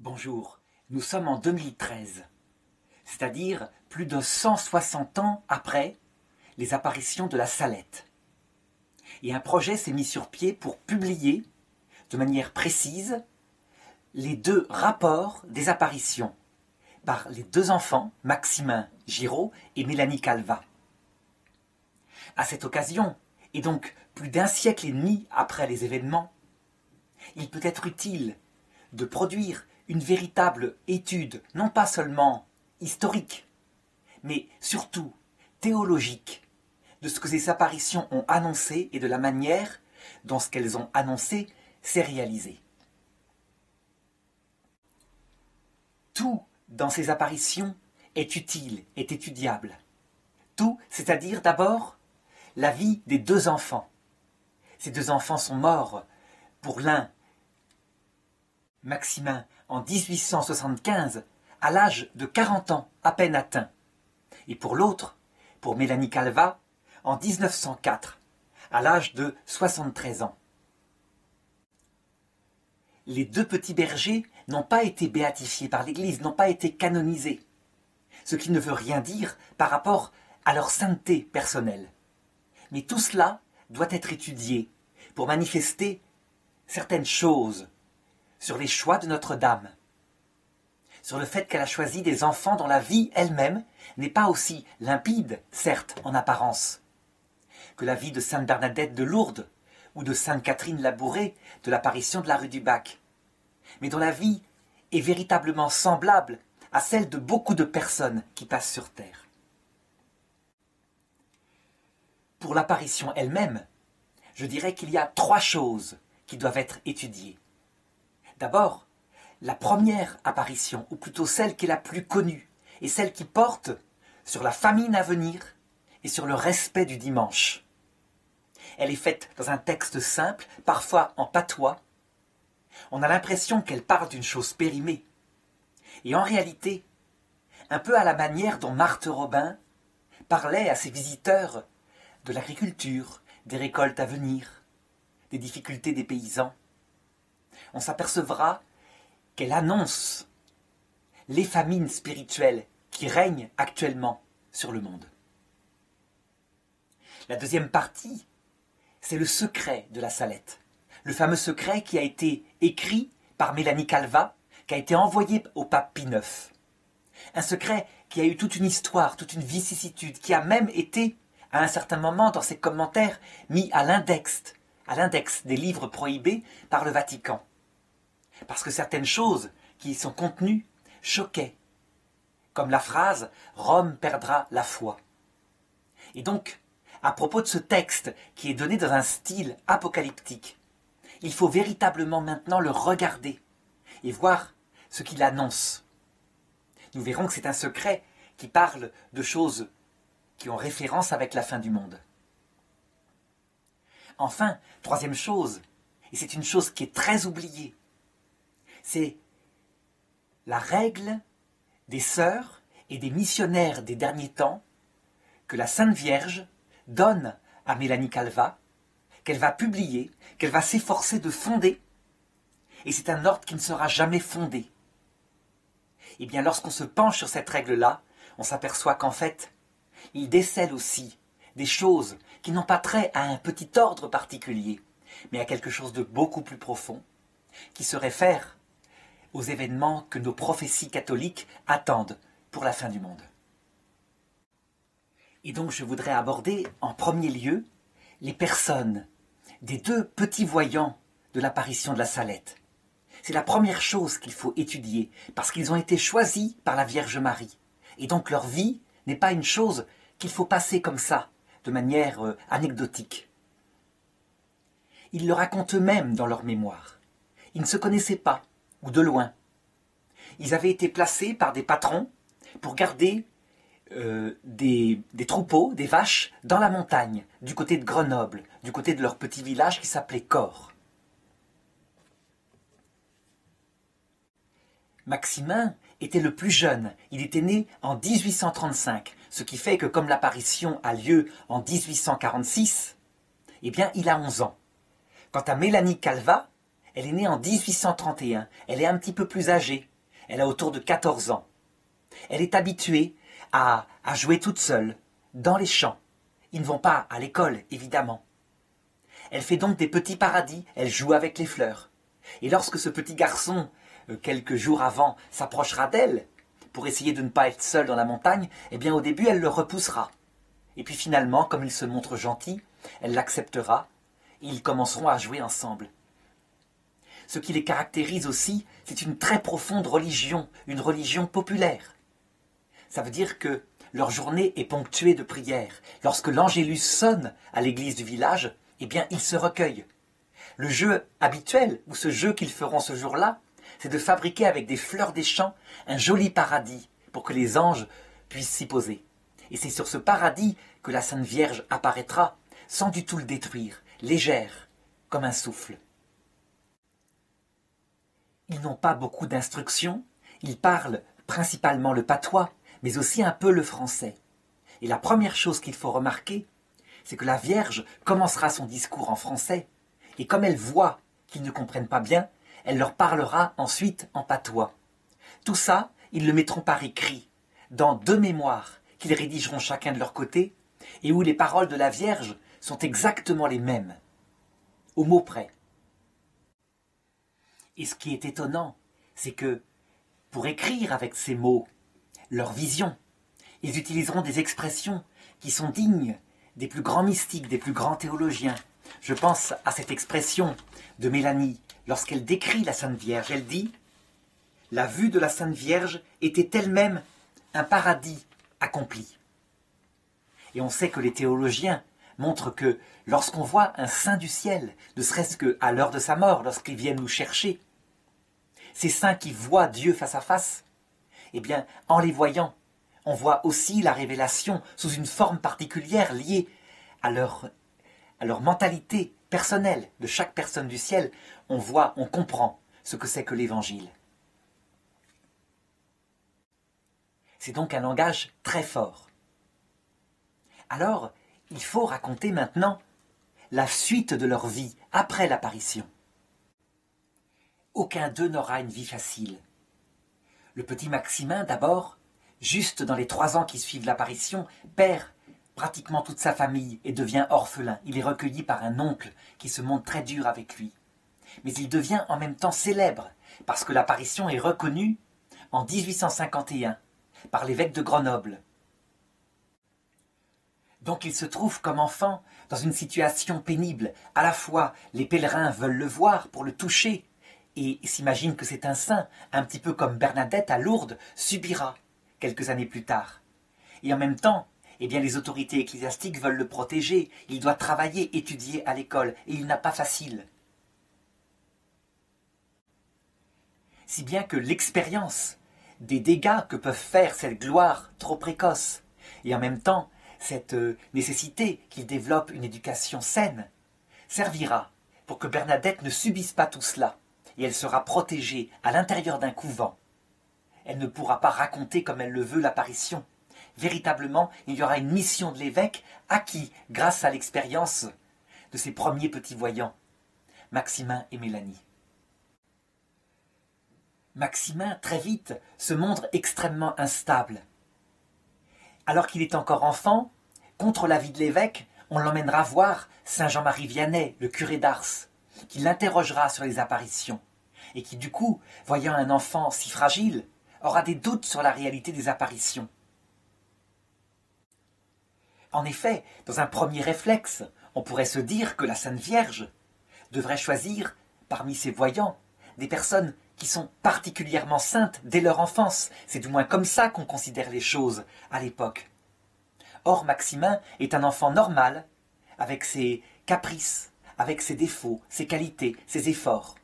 Bonjour, nous sommes en 2013, c'est-à-dire plus de 160 ans après les apparitions de la Salette. Et un projet s'est mis sur pied pour publier de manière précise les deux rapports des apparitions par les deux enfants, Maximin Giraud et Mélanie Calvat. À cette occasion, et donc plus d'un siècle et demi après les événements, il peut être utile de produire une véritable étude, non pas seulement historique, mais surtout théologique, de ce que ces apparitions ont annoncé et de la manière dont ce qu'elles ont annoncé s'est réalisé. Tout dans ces apparitions est utile, est étudiable. Tout, c'est-à-dire d'abord la vie des deux enfants. Ces deux enfants sont morts, pour l'un, Maximin, en 1875, à l'âge de 40 ans à peine atteint, et pour l'autre, pour Mélanie Calvat, en 1904, à l'âge de 73 ans. Les deux petits bergers n'ont pas été béatifiés par l'Église, n'ont pas été canonisés, ce qui ne veut rien dire par rapport à leur sainteté personnelle. Mais tout cela doit être étudié pour manifester certaines choses sur les choix de Notre-Dame, sur le fait qu'elle a choisi des enfants dont la vie elle-même n'est pas aussi limpide, certes, en apparence, que la vie de Sainte Bernadette de Lourdes ou de Sainte Catherine Labouré de l'apparition de la rue du Bac, mais dont la vie est véritablement semblable à celle de beaucoup de personnes qui passent sur Terre. Pour l'apparition elle-même, je dirais qu'il y a trois choses qui doivent être étudiées. D'abord, la première apparition, ou plutôt celle qui est la plus connue, et celle qui porte sur la famine à venir et sur le respect du dimanche. Elle est faite dans un texte simple, parfois en patois. On a l'impression qu'elle parle d'une chose périmée. Et en réalité, un peu à la manière dont Marthe Robin parlait à ses visiteurs de l'agriculture, des récoltes à venir, des difficultés des paysans, on s'apercevra qu'elle annonce les famines spirituelles qui règnent actuellement sur le monde. La deuxième partie, c'est le secret de la Salette. Le fameux secret qui a été écrit par Mélanie Calvat, qui a été envoyé au pape Pie IX. Un secret qui a eu toute une histoire, toute une vicissitude, qui a même été, à un certain moment, dans ses commentaires, mis à l'index des livres prohibés par le Vatican. Parce que certaines choses qui y sont contenues choquaient, comme la phrase « Rome perdra la foi ». Et donc, à propos de ce texte qui est donné dans un style apocalyptique, il faut véritablement maintenant le regarder et voir ce qu'il annonce. Nous verrons que c'est un secret qui parle de choses qui ont référence avec la fin du monde. Enfin, troisième chose, et c'est une chose qui est très oubliée, c'est la règle des sœurs et des missionnaires des derniers temps que la Sainte Vierge donne à Mélanie Calvat, qu'elle va publier, qu'elle va s'efforcer de fonder, et c'est un ordre qui ne sera jamais fondé. Et bien lorsqu'on se penche sur cette règle-là, on s'aperçoit qu'en fait, il décèle aussi des choses qui n'ont pas trait à un petit ordre particulier, mais à quelque chose de beaucoup plus profond, qui se réfère aux événements que nos prophéties catholiques attendent pour la fin du monde. Et donc je voudrais aborder en premier lieu les personnes des deux petits voyants de l'apparition de la Salette. C'est la première chose qu'il faut étudier, parce qu'ils ont été choisis par la Vierge Marie. Et donc leur vie n'est pas une chose qu'il faut passer comme ça, de manière anecdotique. Ils le racontent eux-mêmes dans leur mémoire. Ils ne se connaissaient pas, ou de loin. Ils avaient été placés par des patrons pour garder des troupeaux, des vaches, dans la montagne, du côté de Grenoble, du côté de leur petit village qui s'appelait Cors. Maximin était le plus jeune, il était né en 1835, ce qui fait que comme l'apparition a lieu en 1846, eh bien il a 11 ans. Quant à Mélanie Calvat, elle est née en 1831, elle est un petit peu plus âgée, Elle a autour de 14 ans. Elle est habituée à jouer toute seule, dans les champs. Ils ne vont pas à l'école, évidemment. Elle fait donc des petits paradis, elle joue avec les fleurs. Et lorsque ce petit garçon, quelques jours avant, s'approchera d'elle, pour essayer de ne pas être seul dans la montagne, eh bien au début elle le repoussera. Et puis finalement, comme il se montre gentil, elle l'acceptera, et ils commenceront à jouer ensemble. Ce qui les caractérise aussi, c'est une très profonde religion, une religion populaire. Ça veut dire que leur journée est ponctuée de prières. Lorsque l'angélus sonne à l'église du village, eh bien, ils se recueillent. Le jeu habituel, ou ce jeu qu'ils feront ce jour-là, c'est de fabriquer avec des fleurs des champs un joli paradis pour que les anges puissent s'y poser. Et c'est sur ce paradis que la Sainte Vierge apparaîtra, sans du tout le détruire, légère, comme un souffle. Ils n'ont pas beaucoup d'instructions, ils parlent principalement le patois, mais aussi un peu le français. Et la première chose qu'il faut remarquer, c'est que la Vierge commencera son discours en français, et comme elle voit qu'ils ne comprennent pas bien, elle leur parlera ensuite en patois. Tout ça, ils le mettront par écrit, dans 2 mémoires qu'ils rédigeront chacun de leur côté, et où les paroles de la Vierge sont exactement les mêmes, au mot près. Et ce qui est étonnant, c'est que, pour écrire avec ces mots leur vision, ils utiliseront des expressions qui sont dignes des plus grands mystiques, des plus grands théologiens. Je pense à cette expression de Mélanie, lorsqu'elle décrit la Sainte Vierge. Elle dit « La vue de la Sainte Vierge était elle-même un paradis accompli ». Et on sait que les théologiens montrent que lorsqu'on voit un saint du ciel, ne serait-ce qu'à l'heure de sa mort, lorsqu'ils viennent nous chercher, ces saints qui voient Dieu face à face, eh bien, en les voyant, on voit aussi la révélation sous une forme particulière liée à leur mentalité personnelle de chaque personne du ciel. On voit, on comprend ce que c'est que l'Évangile. C'est donc un langage très fort. Alors, il faut raconter maintenant la suite de leur vie après l'apparition. Aucun d'eux n'aura une vie facile. Le petit Maximin, d'abord, juste dans les 3 ans qui suivent l'apparition, perd pratiquement toute sa famille et devient orphelin. Il est recueilli par un oncle qui se montre très dur avec lui. Mais il devient en même temps célèbre, parce que l'apparition est reconnue en 1851 par l'évêque de Grenoble. Donc il se trouve comme enfant dans une situation pénible. À la fois, les pèlerins veulent le voir pour le toucher, et s'imaginent que c'est un saint, un petit peu comme Bernadette à Lourdes subira quelques années plus tard. Et en même temps, eh bien, les autorités ecclésiastiques veulent le protéger. Il doit travailler, étudier à l'école, et il n'a pas facile. Si bien que l'expérience des dégâts que peuvent faire cette gloire trop précoce, et en même temps cette nécessité qu'il développe une éducation saine, servira pour que Bernadette ne subisse pas tout cela, et elle sera protégée à l'intérieur d'un couvent. Elle ne pourra pas raconter comme elle le veut l'apparition. Véritablement, il y aura une mission de l'évêque acquis grâce à l'expérience de ses premiers petits voyants, Maximin et Mélanie. Maximin, très vite, se montre extrêmement instable. Alors qu'il est encore enfant, contre l'avis de l'évêque, on l'emmènera voir saint Jean-Marie Vianney, le curé d'Ars, qui l'interrogera sur les apparitions, et qui du coup, voyant un enfant si fragile, aura des doutes sur la réalité des apparitions. En effet, dans un premier réflexe, on pourrait se dire que la Sainte Vierge devrait choisir, parmi ses voyants, des personnes qui sont particulièrement saintes dès leur enfance. C'est du moins comme ça qu'on considère les choses à l'époque. Or, Maximin est un enfant normal, avec ses caprices, avec ses défauts, ses qualités, ses efforts.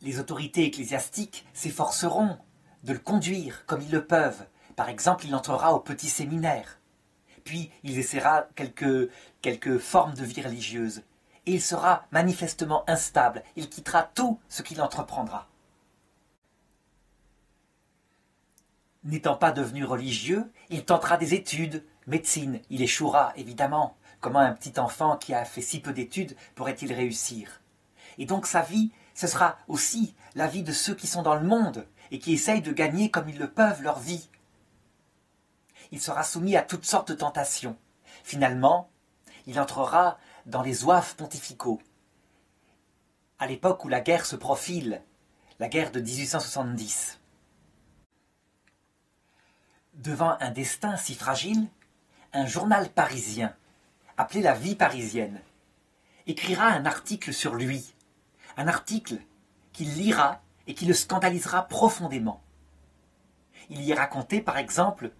Les autorités ecclésiastiques s'efforceront de le conduire comme ils le peuvent. Par exemple, il entrera au petit séminaire. Puis, il essaiera quelques formes de vie religieuse. Et il sera manifestement instable. Il quittera tout ce qu'il entreprendra. N'étant pas devenu religieux, il tentera des études, médecine. Il échouera, évidemment. Comment un petit enfant qui a fait si peu d'études pourrait-il réussir? Et donc sa vie ce sera aussi la vie de ceux qui sont dans le monde et qui essayent de gagner comme ils le peuvent leur vie. Il sera soumis à toutes sortes de tentations. Finalement, il entrera dans les zouaves pontificaux. À l'époque où la guerre se profile, la guerre de 1870. Devant un destin si fragile, un journal parisien, appelé La Vie parisienne, écrira un article sur lui, un article qu'il lira et qui le scandalisera profondément. Il y est raconté, par exemple,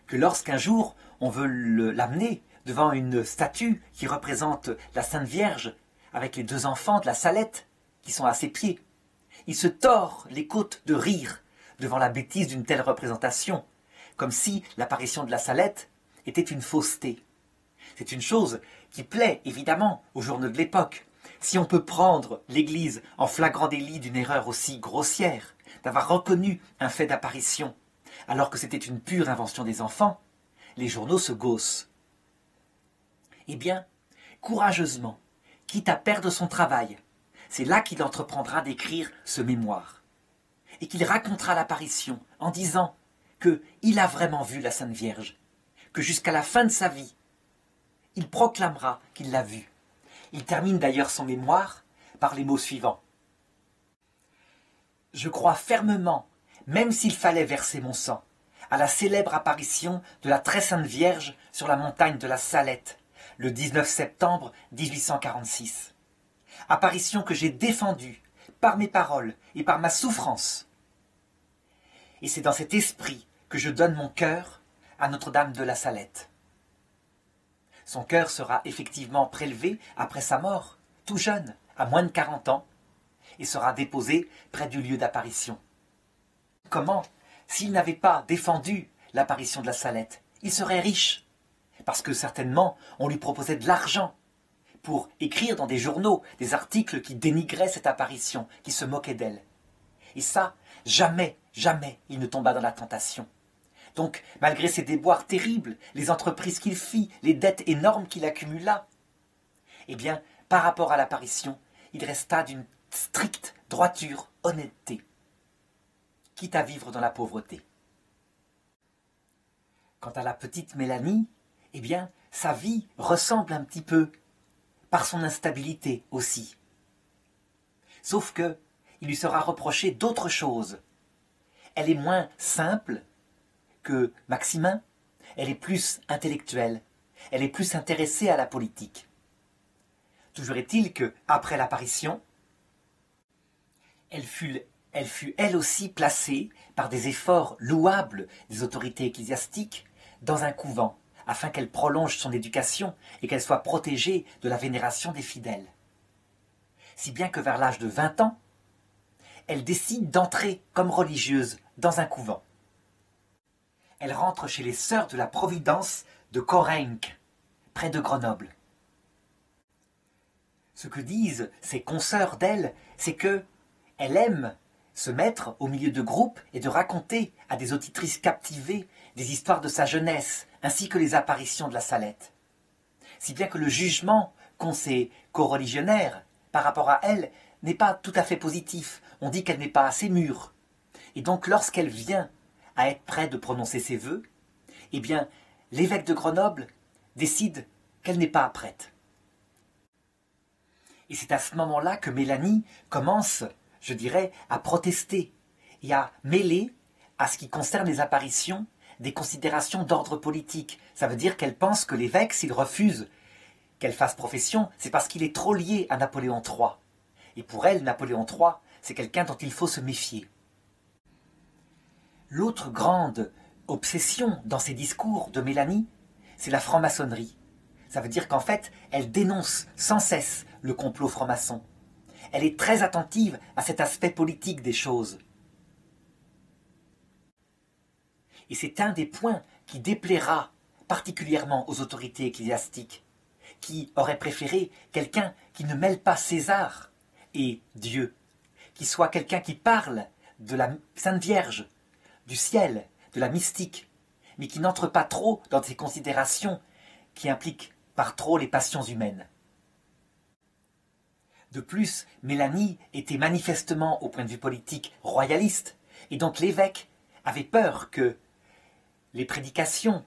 que lorsqu'un jour on veut l'amener devant une statue qui représente la Sainte Vierge avec les deux enfants de la Salette qui sont à ses pieds, il se tord les côtes de rire devant la bêtise d'une telle représentation, comme si l'apparition de la Salette était une fausseté. C'est une chose qui plaît évidemment aux journaux de l'époque. Si on peut prendre l'Église en flagrant délit d'une erreur aussi grossière, d'avoir reconnu un fait d'apparition, alors que c'était une pure invention des enfants, les journaux se gaussent. Eh bien, courageusement, quitte à perdre son travail, c'est là qu'il entreprendra d'écrire ce mémoire. Et qu'il racontera l'apparition en disant qu'il a vraiment vu la Sainte Vierge, que jusqu'à la fin de sa vie, il proclamera qu'il l'a vue. Il termine d'ailleurs son mémoire par les mots suivants. « Je crois fermement, même s'il fallait verser mon sang, à la célèbre apparition de la très sainte Vierge sur la montagne de la Salette, le 19 septembre 1846. Apparition que j'ai défendue par mes paroles et par ma souffrance. Et c'est dans cet esprit que je donne mon cœur à Notre-Dame de la Salette. » Son cœur sera effectivement prélevé après sa mort, tout jeune, à moins de 40 ans, et sera déposé près du lieu d'apparition. Comment, s'il n'avait pas défendu l'apparition de la Salette, il serait riche, parce que certainement on lui proposait de l'argent pour écrire dans des journaux des articles qui dénigraient cette apparition, qui se moquaient d'elle. Et ça, jamais, jamais il ne tomba dans la tentation. Donc, malgré ses déboires terribles, les entreprises qu'il fit, les dettes énormes qu'il accumula, eh bien, par rapport à l'apparition, il resta d'une stricte droiture, honnêteté, quitte à vivre dans la pauvreté. Quant à la petite Mélanie, eh bien, sa vie ressemble un petit peu, par son instabilité aussi. Sauf que, il lui sera reproché d'autres choses. Elle est moins simple que Maximin, elle est plus intellectuelle, elle est plus intéressée à la politique. Toujours est-il que, après l'apparition, elle fut elle aussi placée, par des efforts louables des autorités ecclésiastiques, dans un couvent, afin qu'elle prolonge son éducation et qu'elle soit protégée de la vénération des fidèles. Si bien que vers l'âge de 20 ans, elle décide d'entrer comme religieuse dans un couvent. Elle rentre chez les sœurs de la Providence de Corenc, près de Grenoble. Ce que disent ses consoeurs d'elle, c'est que elle aime se mettre au milieu de groupes et de raconter à des auditrices captivées des histoires de sa jeunesse, ainsi que les apparitions de la Salette. Si bien que le jugement qu'ont ses coreligionnaires par rapport à elle n'est pas tout à fait positif. On dit qu'elle n'est pas assez mûre. Et donc lorsqu'elle vient à être près de prononcer ses vœux, eh bien, l'évêque de Grenoble décide qu'elle n'est pas prête. Et c'est à ce moment-là que Mélanie commence, je dirais, à protester et à mêler à ce qui concerne les apparitions des considérations d'ordre politique. Ça veut dire qu'elle pense que l'évêque, s'il refuse qu'elle fasse profession, c'est parce qu'il est trop lié à Napoléon III. Et pour elle, Napoléon III, c'est quelqu'un dont il faut se méfier. L'autre grande obsession dans ses discours de Mélanie, c'est la franc-maçonnerie. Ça veut dire qu'en fait, elle dénonce sans cesse le complot franc-maçon. Elle est très attentive à cet aspect politique des choses. Et c'est un des points qui déplaira particulièrement aux autorités ecclésiastiques, qui auraient préféré quelqu'un qui ne mêle pas César et Dieu, qui soit quelqu'un qui parle de la Sainte Vierge, du ciel, de la mystique, mais qui n'entre pas trop dans ces considérations qui impliquent par trop les passions humaines. De plus, Mélanie était manifestement, au point de vue politique, royaliste, et donc l'évêque avait peur que les prédications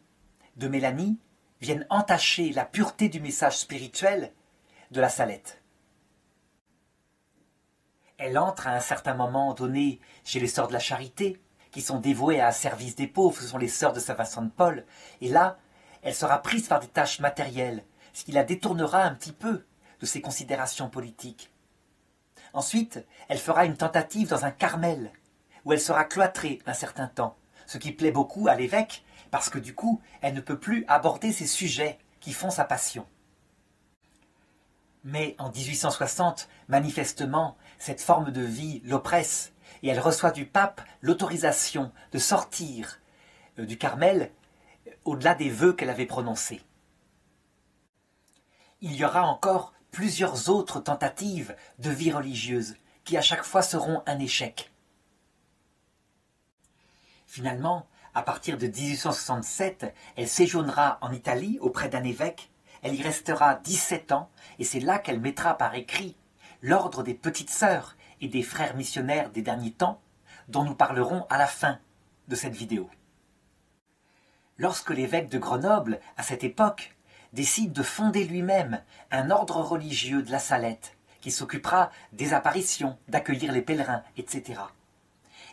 de Mélanie viennent entacher la pureté du message spirituel de la Salette. Elle entre à un certain moment donné chez les sœurs de la Charité, qui sont dévouées à un service des pauvres, ce sont les sœurs de Saint Vincent de Paul, et là, elle sera prise par des tâches matérielles, ce qui la détournera un petit peu de ses considérations politiques. Ensuite, elle fera une tentative dans un Carmel, où elle sera cloîtrée un certain temps, ce qui plaît beaucoup à l'évêque, parce que du coup, elle ne peut plus aborder ces sujets qui font sa passion. Mais en 1860, manifestement, cette forme de vie l'oppresse, et elle reçoit du pape l'autorisation de sortir du Carmel au-delà des vœux qu'elle avait prononcés. Il y aura encore plusieurs autres tentatives de vie religieuse qui à chaque fois seront un échec. Finalement, à partir de 1867, elle séjournera en Italie auprès d'un évêque. Elle y restera 17 ans et c'est là qu'elle mettra par écrit l'ordre des petites sœurs et des frères missionnaires des derniers temps, dont nous parlerons à la fin de cette vidéo. Lorsque l'évêque de Grenoble, à cette époque, décide de fonder lui-même un ordre religieux de la Salette, qui s'occupera des apparitions, d'accueillir les pèlerins, etc.,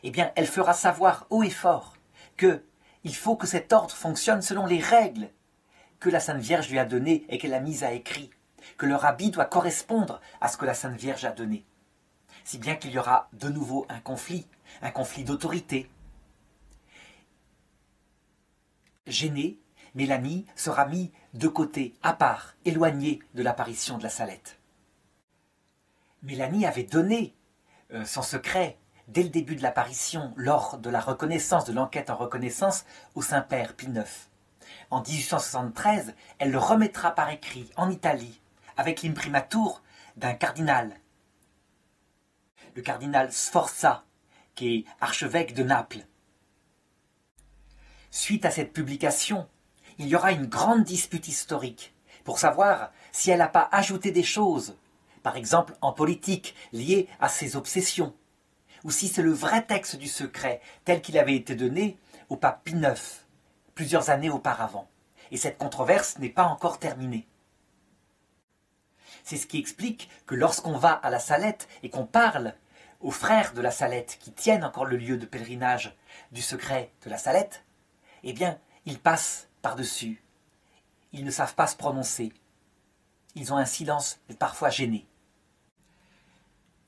eh bien, elle fera savoir haut et fort qu'il faut que cet ordre fonctionne selon les règles que la Sainte Vierge lui a données et qu'elle a mises à écrit, que leur habit doit correspondre à ce que la Sainte Vierge a donné. Si bien qu'il y aura de nouveau un conflit d'autorité. Gênée, Mélanie sera mise de côté, à part, éloignée de l'apparition de la Salette. Mélanie avait donné son secret dès le début de l'apparition, lors de la reconnaissance, de l'enquête en reconnaissance au Saint-Père Pie IX. En 1873, elle le remettra par écrit en Italie, avec l'imprimatur d'un cardinal, le cardinal Sforza, qui est archevêque de Naples. Suite à cette publication, il y aura une grande dispute historique pour savoir si elle n'a pas ajouté des choses, par exemple en politique, liées à ses obsessions, ou si c'est le vrai texte du secret tel qu'il avait été donné au pape Pie IX plusieurs années auparavant. Et cette controverse n'est pas encore terminée. C'est ce qui explique que lorsqu'on va à la Salette et qu'on parle aux frères de la Salette qui tiennent encore le lieu de pèlerinage du secret de la Salette, eh bien, ils passent par-dessus. Ils ne savent pas se prononcer. Ils ont un silence parfois gêné.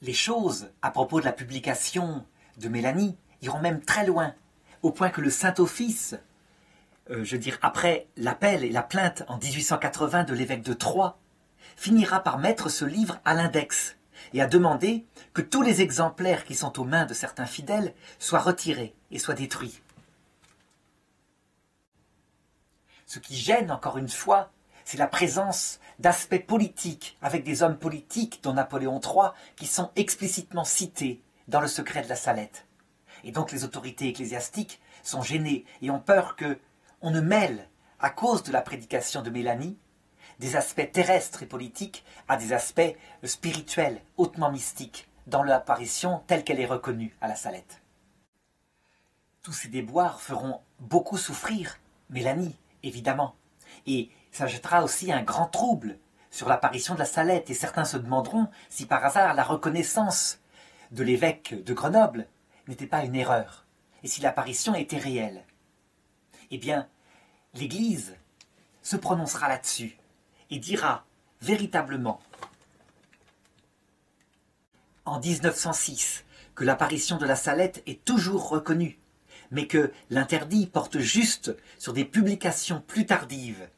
Les choses, à propos de la publication de Mélanie, iront même très loin, au point que le Saint-Office, après l'appel et la plainte en 1880 de l'évêque de Troyes, finira par mettre ce livre à l'index et à demander que tous les exemplaires qui sont aux mains de certains fidèles soient retirés et soient détruits. Ce qui gêne, encore une fois, c'est la présence d'aspects politiques, avec des hommes politiques, dont Napoléon III, qui sont explicitement cités dans le secret de la Salette. Et donc les autorités ecclésiastiques sont gênées et ont peur qu'on ne mêle, à cause de la prédication de Mélanie, des aspects terrestres et politiques à des aspects spirituels, hautement mystiques, dans l'apparition telle qu'elle est reconnue à la Salette. Tous ces déboires feront beaucoup souffrir Mélanie, évidemment, et ça jettera aussi un grand trouble sur l'apparition de la Salette, et certains se demanderont si par hasard la reconnaissance de l'évêque de Grenoble n'était pas une erreur, et si l'apparition était réelle. Eh bien, l'Église se prononcera là-dessus, et dira véritablement, en 1906, que l'apparition de la Salette est toujours reconnue, mais que l'interdit porte juste sur des publications plus tardives,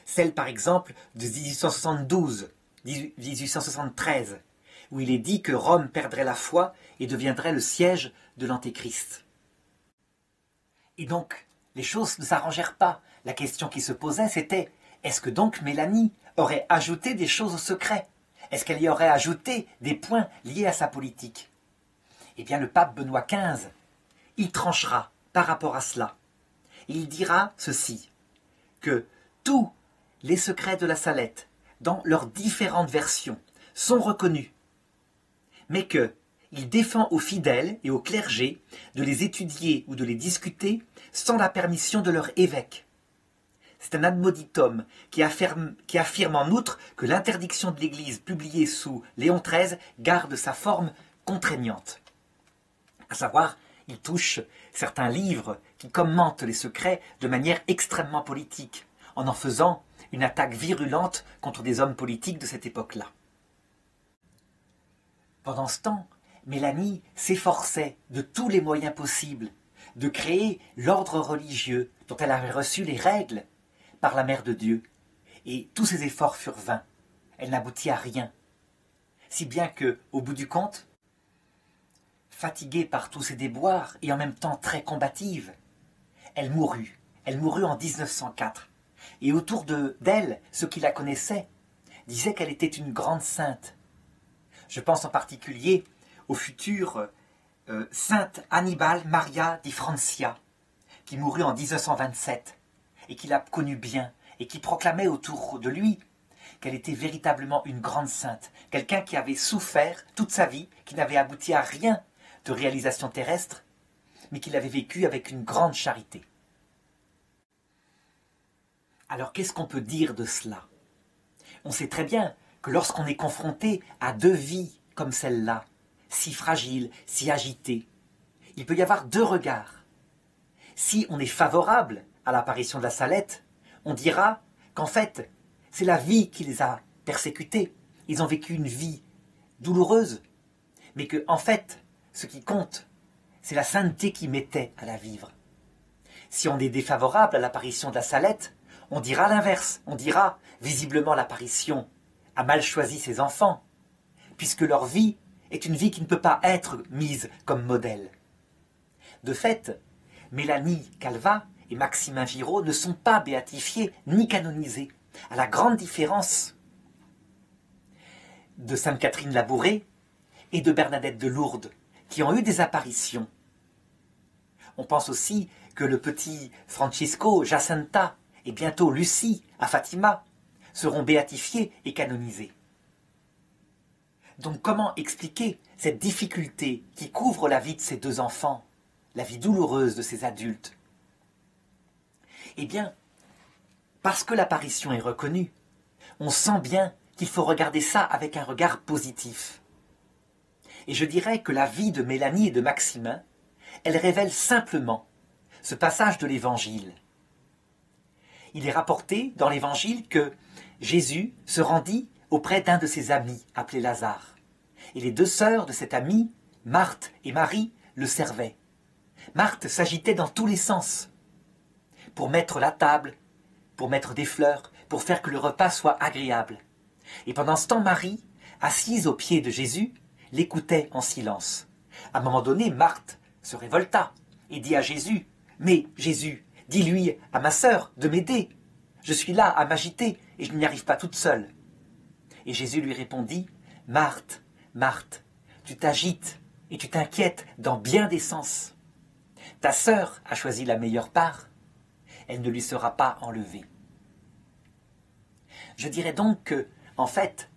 celle par exemple de 1872, 1873, où il est dit que Rome perdrait la foi et deviendrait le siège de l'Antéchrist. Et donc, les choses ne s'arrangèrent pas. La question qui se posait, c'était: est-ce que donc Mélanie aurait ajouté des choses au secret? Est-ce qu'elle y aurait ajouté des points liés à sa politique? Eh bien, le pape Benoît XV, il tranchera par rapport à cela. Et il dira ceci, que tous les secrets de la Salette, dans leurs différentes versions, sont reconnus mais qu'il défend aux fidèles et aux clergés de les étudier ou de les discuter sans la permission de leur évêque. C'est un admoditum qui affirme en outre que l'interdiction de l'Église publiée sous Léon XIII garde sa forme contraignante. À savoir, il touche certains livres qui commentent les secrets de manière extrêmement politique, en faisant une attaque virulente contre des hommes politiques de cette époque-là. Pendant ce temps, Mélanie s'efforçait de tous les moyens possibles de créer l'ordre religieux dont elle avait reçu les règles par la Mère de Dieu. Et tous ses efforts furent vains. Elle n'aboutit à rien. Si bien que, au bout du compte, fatiguée par tous ces déboires et en même temps très combative, elle mourut. Elle mourut en 1904. Et autour d'elle, ceux qui la connaissaient disaient qu'elle était une grande sainte. Je pense en particulier au futur sainte Annibale Maria di Francia, qui mourut en 1927 et qui l'a connue bien et qui proclamait autour de lui qu'elle était véritablement une grande sainte, quelqu'un qui avait souffert toute sa vie, qui n'avait abouti à rien de réalisation terrestre, mais qui l'avait vécu avec une grande charité. Alors qu'est-ce qu'on peut dire de cela? On sait très bien que lorsqu'on est confronté à deux vies comme celle-là, si fragiles, si agitées, il peut y avoir deux regards. Si on est favorable à l'apparition de la Salette, on dira qu'en fait, c'est la vie qui les a persécutés. Ils ont vécu une vie douloureuse, mais que, en fait, ce qui compte, c'est la sainteté qu'ils mettaient à la vivre. Si on est défavorable à l'apparition de la Salette, on dira l'inverse. On dira, visiblement, l'apparition a mal choisi ses enfants, puisque leur vie est une vie qui ne peut pas être mise comme modèle. De fait, Mélanie Calvat et Maximin Giraud ne sont pas béatifiés ni canonisés, à la grande différence de Sainte Catherine Labouré et de Bernadette de Lourdes, qui ont eu des apparitions. On pense aussi que le petit Francisco Jacinta et bientôt Lucie à Fatima seront béatifiés et canonisés. Donc comment expliquer cette difficulté qui couvre la vie de ces deux enfants, la vie douloureuse de ces adultes? Eh bien, parce que l'apparition est reconnue, on sent bien qu'il faut regarder ça avec un regard positif. Et je dirais que la vie de Mélanie et de Maximin, elle révèle simplement ce passage de l'Évangile. Il est rapporté dans l'Évangile que Jésus se rendit auprès d'un de ses amis, appelé Lazare. Et les deux sœurs de cet ami, Marthe et Marie, le servaient. Marthe s'agitait dans tous les sens, pour mettre la table, pour mettre des fleurs, pour faire que le repas soit agréable. Et pendant ce temps, Marie, assise aux pieds de Jésus, l'écoutait en silence. À un moment donné, Marthe se révolta et dit à Jésus, « Mais Jésus, dis-lui à ma sœur de m'aider. Je suis là à m'agiter et je n'y arrive pas toute seule. » Et Jésus lui répondit, « Marthe, Marthe, tu t'agites et tu t'inquiètes dans bien des sens. Ta sœur a choisi la meilleure part, elle ne lui sera pas enlevée. » Je dirais donc que, en fait,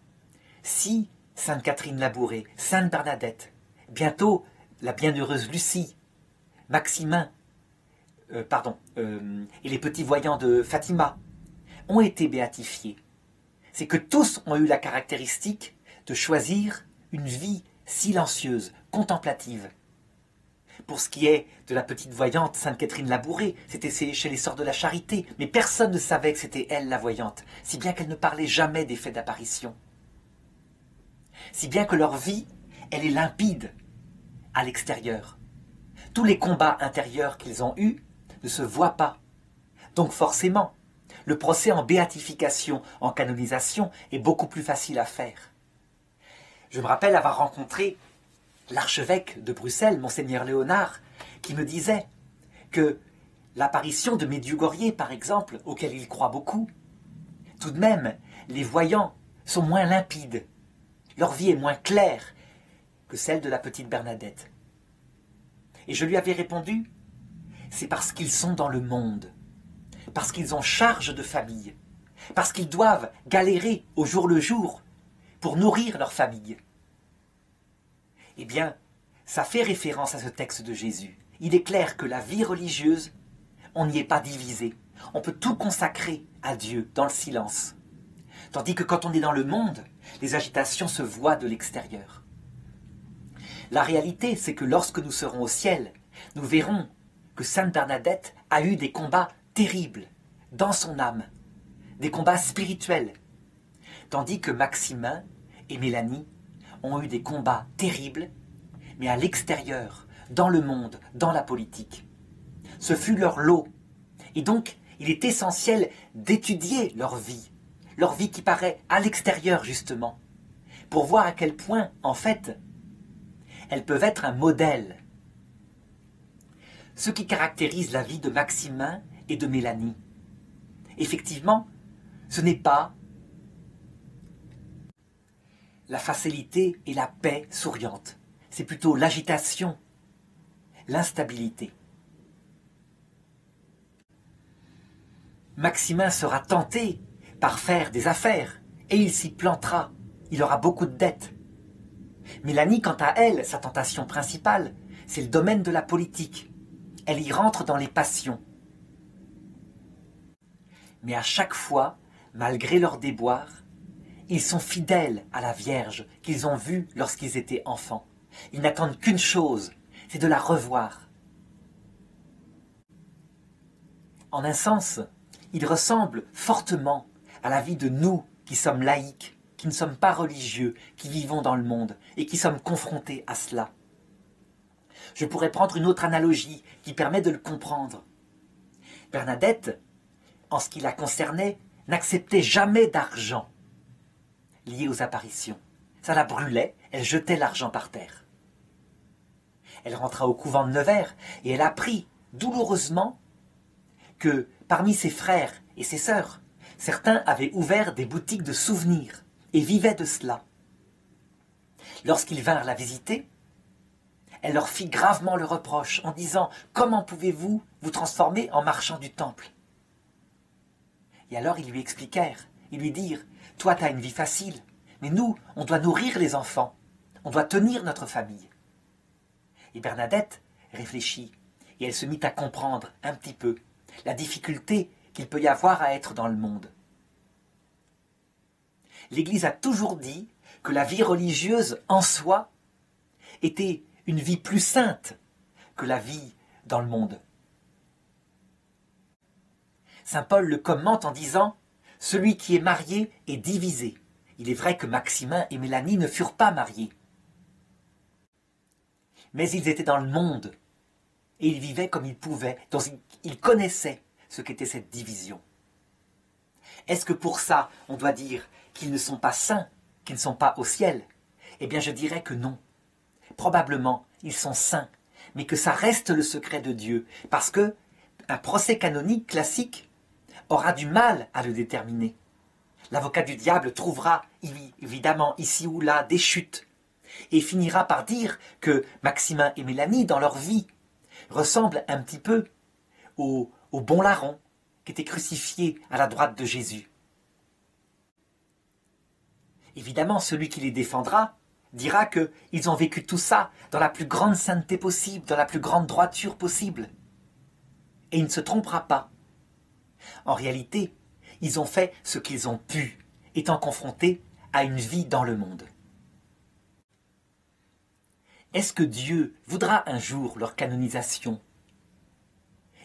si Sainte Catherine Labouré, Sainte Bernadette, bientôt la bienheureuse Lucie, Maximin, et les petits voyants de Fatima ont été béatifiés, c'est que tous ont eu la caractéristique de choisir une vie silencieuse, contemplative. Pour ce qui est de la petite voyante Sainte Catherine Labouré, c'était chez les Sœurs de la Charité, mais personne ne savait que c'était elle la voyante, si bien qu'elle ne parlait jamais des faits d'apparition. Si bien que leur vie, elle est limpide à l'extérieur. Tous les combats intérieurs qu'ils ont eus ne se voient pas. Donc forcément, le procès en béatification, en canonisation, est beaucoup plus facile à faire. Je me rappelle avoir rencontré l'archevêque de Bruxelles, Monseigneur Léonard, qui me disait que l'apparition de Medjugorje, par exemple, auquel il croit beaucoup, tout de même, les voyants sont moins limpides. Leur vie est moins claire que celle de la petite Bernadette. Et je lui avais répondu, c'est parce qu'ils sont dans le monde, parce qu'ils ont charge de famille, parce qu'ils doivent galérer au jour le jour pour nourrir leur famille. Eh bien, ça fait référence à ce texte de Jésus. Il est clair que la vie religieuse, on n'y est pas divisé. On peut tout consacrer à Dieu dans le silence. Tandis que quand on est dans le monde, les agitations se voient de l'extérieur. La réalité, c'est que lorsque nous serons au ciel, nous verrons que Sainte Bernadette a eu des combats terribles dans son âme, des combats spirituels, tandis que Maximin et Mélanie ont eu des combats terribles, mais à l'extérieur, dans le monde, dans la politique. Ce fut leur lot. Et donc, il est essentiel d'étudier leur vie qui paraît à l'extérieur justement, pour voir à quel point, en fait, elles peuvent être un modèle. Ce qui caractérise la vie de Maximin et de Mélanie, effectivement, ce n'est pas la facilité et la paix souriante, c'est plutôt l'agitation, l'instabilité. Maximin sera tenté par faire des affaires, et il s'y plantera, il aura beaucoup de dettes. Mélanie, quant à elle, sa tentation principale, c'est le domaine de la politique. Elle y rentre dans les passions. Mais à chaque fois, malgré leurs déboires, ils sont fidèles à la Vierge qu'ils ont vue lorsqu'ils étaient enfants. Ils n'attendent qu'une chose, c'est de la revoir. En un sens, ils ressemblent fortement à la vie de nous qui sommes laïcs, qui ne sommes pas religieux, qui vivons dans le monde et qui sommes confrontés à cela. Je pourrais prendre une autre analogie qui permet de le comprendre. Bernadette, en ce qui la concernait, n'acceptait jamais d'argent lié aux apparitions. Ça la brûlait, elle jetait l'argent par terre. Elle rentra au couvent de Nevers et elle apprit douloureusement que parmi ses frères et ses sœurs, certains avaient ouvert des boutiques de souvenirs et vivaient de cela. Lorsqu'ils vinrent la visiter, elle leur fit gravement le reproche en disant « Comment pouvez-vous vous transformer en marchand du temple ?» Et alors ils lui expliquèrent, ils lui dirent « Toi, tu as une vie facile, mais nous, on doit nourrir les enfants, on doit tenir notre famille. » Et Bernadette réfléchit, et elle se mit à comprendre un petit peu la difficulté qu'il peut y avoir à être dans le monde. L'Église a toujours dit que la vie religieuse en soi était une vie plus sainte que la vie dans le monde. Saint Paul le commente en disant « Celui qui est marié est divisé ». Il est vrai que Maximin et Mélanie ne furent pas mariés. Mais ils étaient dans le monde et ils vivaient comme ils pouvaient, donc ils connaissaient ce qu'était cette division. Est-ce que pour ça, on doit dire qu'ils ne sont pas saints, qu'ils ne sont pas au ciel? Eh bien, je dirais que non. Probablement, ils sont saints, mais que ça reste le secret de Dieu, parce que un procès canonique classique aura du mal à le déterminer. L'avocat du diable trouvera évidemment ici ou là des chutes, et finira par dire que Maximin et Mélanie, dans leur vie, ressemblent un petit peu au bon larron qui était crucifié à la droite de Jésus. Évidemment, celui qui les défendra dira qu'ils ont vécu tout ça dans la plus grande sainteté possible, dans la plus grande droiture possible. Et il ne se trompera pas. En réalité, ils ont fait ce qu'ils ont pu, étant confrontés à une vie dans le monde. Est-ce que Dieu voudra un jour leur canonisation?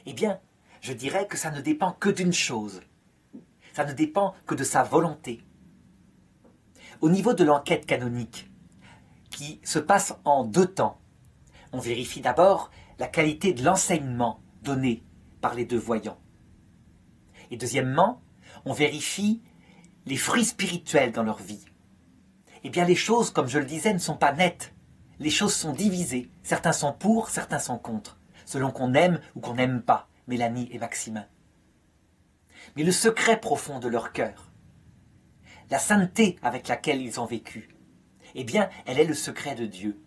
Eh bien, je dirais que ça ne dépend que d'une chose. Ça ne dépend que de sa volonté. Au niveau de l'enquête canonique, qui se passe en 2 temps, on vérifie d'abord la qualité de l'enseignement donné par les 2 voyants. Et deuxièmement, on vérifie les fruits spirituels dans leur vie. Eh bien, les choses, comme je le disais, ne sont pas nettes. Les choses sont divisées. Certains sont pour, certains sont contre, selon qu'on aime ou qu'on n'aime pas Mélanie et Maximin. Mais le secret profond de leur cœur, la sainteté avec laquelle ils ont vécu, eh bien, elle est le secret de Dieu.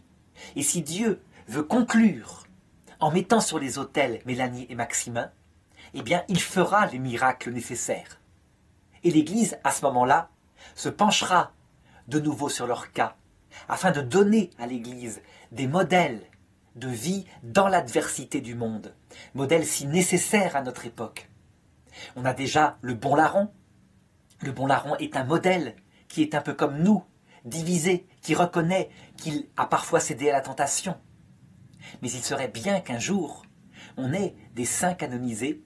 Et si Dieu veut conclure en mettant sur les autels Mélanie et Maximin, eh bien, il fera les miracles nécessaires. Et l'Église, à ce moment-là, se penchera de nouveau sur leur cas, afin de donner à l'Église des modèles de vie dans l'adversité du monde, modèles si nécessaires à notre époque. On a déjà le bon larron. Le bon larron est un modèle qui est un peu comme nous, divisé, qui reconnaît qu'il a parfois cédé à la tentation. Mais il serait bien qu'un jour, on ait des saints canonisés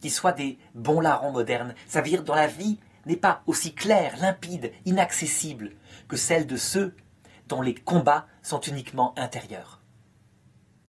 qui soient des bons larrons modernes. Ça veut dire dont la vie n'est pas aussi claire, limpide, inaccessible que celle de ceux dont les combats sont uniquement intérieurs.